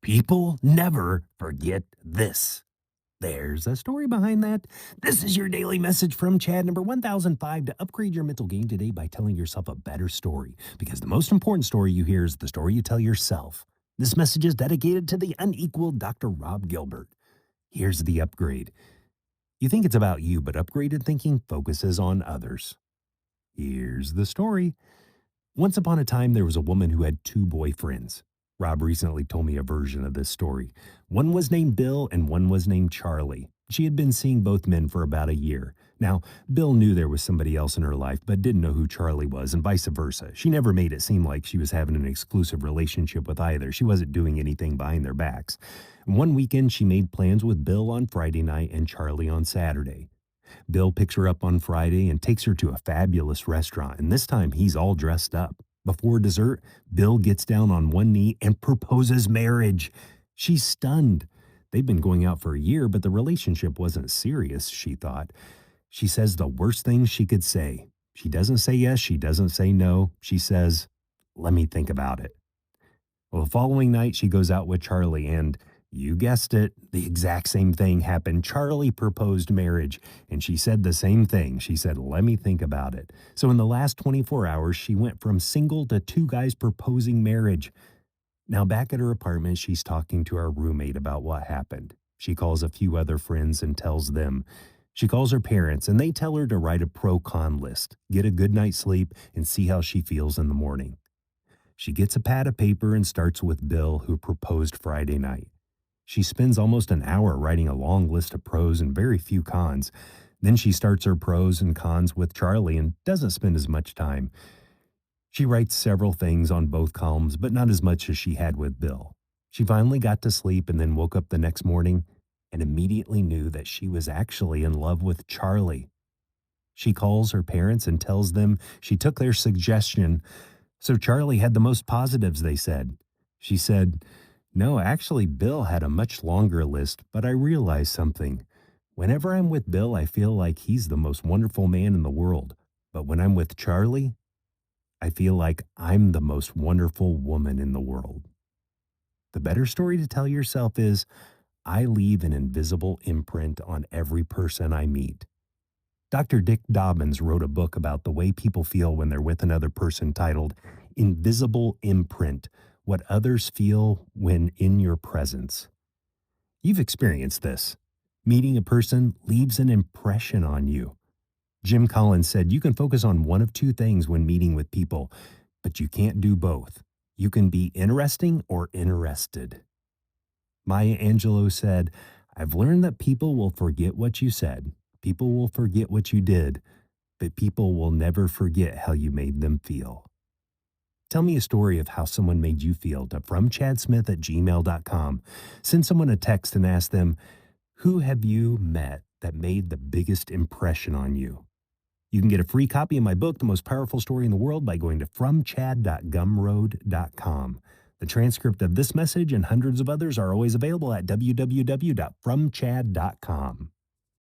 People never forget this. There's a story behind that. This is your daily message from Chad number 1005 to upgrade your mental game today by telling yourself a better story. Because the most important story you hear is the story you tell yourself. This message is dedicated to the unequaled Dr. Rob Gilbert. Here's the upgrade. You think it's about you, but upgraded thinking focuses on others. Here's the story. Once upon a time, there was a woman who had two boyfriends. Rob recently told me a version of this story. One was named Bill and one was named Charlie. She had been seeing both men for about a year. Now, Bill knew there was somebody else in her life, but didn't know who Charlie was, and vice versa. She never made it seem like she was having an exclusive relationship with either. She wasn't doing anything behind their backs. One weekend, she made plans with Bill on Friday night and Charlie on Saturday. Bill picks her up on Friday and takes her to a fabulous restaurant, and this time he's all dressed up. Before dessert, Bill gets down on one knee and proposes marriage. She's stunned. They've been going out for a year, but the relationship wasn't serious, she thought. She says the worst thing she could say. She doesn't say yes, she doesn't say no. She says, "Let me think about it." Well, the following night, she goes out with Charlie, and you guessed it, the exact same thing happened. Charlie proposed marriage, and she said the same thing. She said, "Let me think about it." So in the last 24 hours, she went from single to two guys proposing marriage. Now back at her apartment, she's talking to her roommate about what happened. She calls a few other friends and tells them. She calls her parents, and they tell her to write a pro-con list, get a good night's sleep, and see how she feels in the morning. She gets a pad of paper and starts with Bill, who proposed Friday night. She spends almost an hour writing a long list of pros and very few cons. Then she starts her pros and cons with Charlie and doesn't spend as much time. She writes several things on both columns, but not as much as she had with Bill. She finally got to sleep and then woke up the next morning and immediately knew that she was actually in love with Charlie. She calls her parents and tells them she took their suggestion. So Charlie had the most positives, they said. She said, "No, actually, Bill had a much longer list, but I realized something. Whenever I'm with Bill, I feel like he's the most wonderful man in the world. But when I'm with Charlie, I feel like I'm the most wonderful woman in the world." The better story to tell yourself is, I leave an invisible imprint on every person I meet. Dr. Dick Dobbins wrote a book about the way people feel when they're with another person titled Invisible Imprint: What Others Feel When in Your Presence. You've experienced this. Meeting a person leaves an impression on you. Jim Collins said you can focus on one of two things when meeting with people, but you can't do both. You can be interesting or interested. Maya Angelou said, "I've learned that people will forget what you said, people will forget what you did, but people will never forget how you made them feel." Tell me a story of how someone made you feel to fromchadsmith@gmail.com. Send someone a text and ask them, who have you met that made the biggest impression on you? You can get a free copy of my book, The Most Powerful Story in the World, by going to fromchad.gumroad.com. The transcript of this message and hundreds of others are always available at www.fromchad.com.